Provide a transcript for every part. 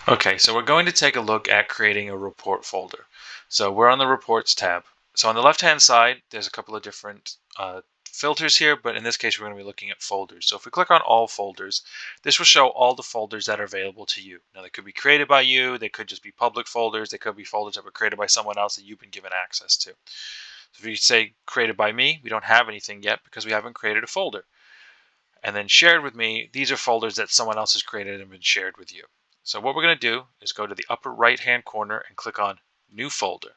Okay, so we're going to take a look at creating a report folder. So we're on the Reports tab. So on the left-hand side, there's a couple of different filters here, but in this case, we're going to be looking at folders. So if we click on all folders, this will show all the folders that are available to you. Now, they could be created by you, they could just be public folders, they could be folders that were created by someone else that you've been given access to. So if you say created by me, we don't have anything yet because we haven't created a folder. And then shared with me, these are folders that someone else has created and been shared with you. So what we're going to do is go to the upper right hand corner and click on New Folder.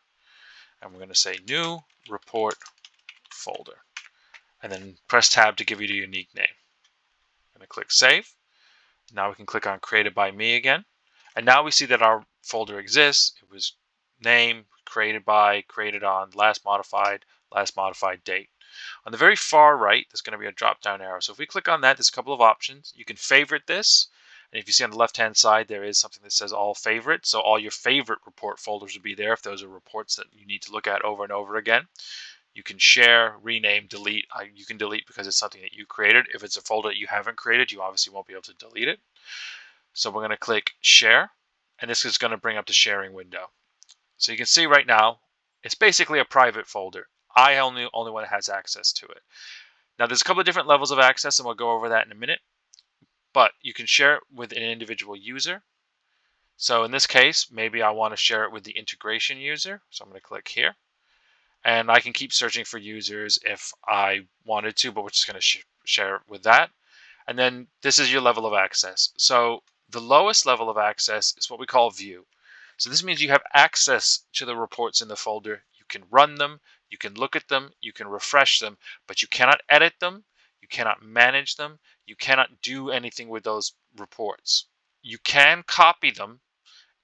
And we're going to say New Report Folder. And then press Tab to give you the unique name. I'm going to click Save. Now we can click on Created by Me again. And now we see that our folder exists. It was name, created by, created on, last modified date. On the very far right, there's going to be a drop-down arrow. So if we click on that, there's a couple of options. You can favorite this. And if you see on the left-hand side, there is something that says all favorite. So all your favorite report folders would be there if those are reports that you need to look at over and over again. You can share, rename, delete. You can delete because it's something that you created. If it's a folder that you haven't created, you obviously won't be able to delete it. So we're going to click Share. And this is going to bring up the sharing window. So you can see right now, it's basically a private folder. I only one that has access to it. Now there's a couple of different levels of access and we'll go over that in a minute. But you can share it with an individual user. So in this case, maybe I want to share it with the integration user. So I'm going to click here. And I can keep searching for users if I wanted to, but we're just going to share it with that. And then this is your level of access. So the lowest level of access is what we call view. So this means you have access to the reports in the folder. You can run them, you can look at them, you can refresh them, but you cannot edit them, you cannot manage them, you cannot do anything with those reports. You can copy them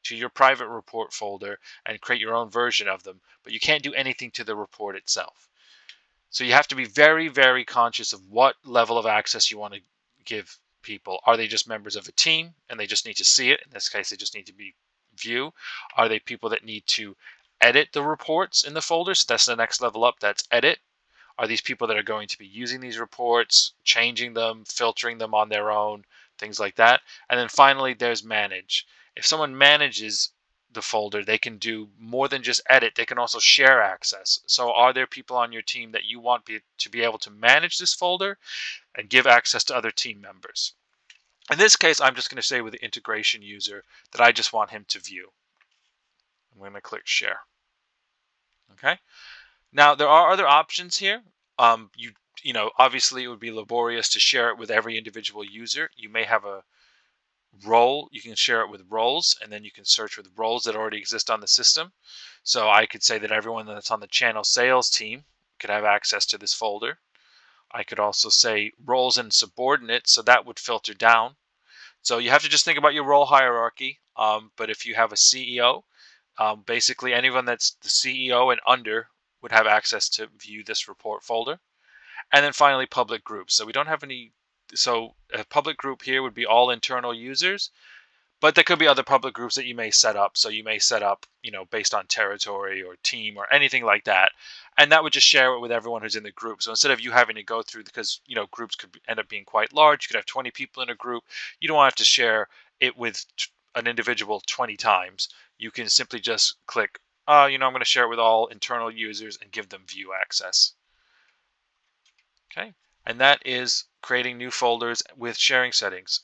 to your private report folder and create your own version of them, but you can't do anything to the report itself. So you have to be very, very conscious of what level of access you want to give people. Are they just members of a team and they just need to see it? In this case, they just need to be view. Are they people that need to edit the reports in the folder? So that's the next level up, that's edit. Are these people that are going to be using these reports, changing them, filtering them on their own, things like that? And then finally, there's manage. If someone manages the folder, they can do more than just edit. They can also share access. So are there people on your team that you want to be able to manage this folder and give access to other team members? In this case, I'm just going to say with the integration user that I just want him to view. I'm going to click share. Okay. Now there are other options here. Obviously it would be laborious to share it with every individual user. You may have a role. You can share it with roles, and then you can search with roles that already exist on the system. So I could say that everyone that's on the channel sales team could have access to this folder. I could also say roles and subordinates, so that would filter down. So you have to just think about your role hierarchy. But if you have a CEO, basically anyone that's the CEO and under would have access to view this report folder. And then finally, public groups. So we don't have any. So a public group here would be all internal users, but there could be other public groups that you may set up. So you may set up, based on territory or team or anything like that. And that would just share it with everyone who's in the group. So instead of you having to go through, because, groups could end up being quite large. You could have 20 people in a group. You don't have to share it with an individual 20 times. You can simply just click, I'm going to share it with all internal users and give them view access. Okay. And that is creating new folders with sharing settings.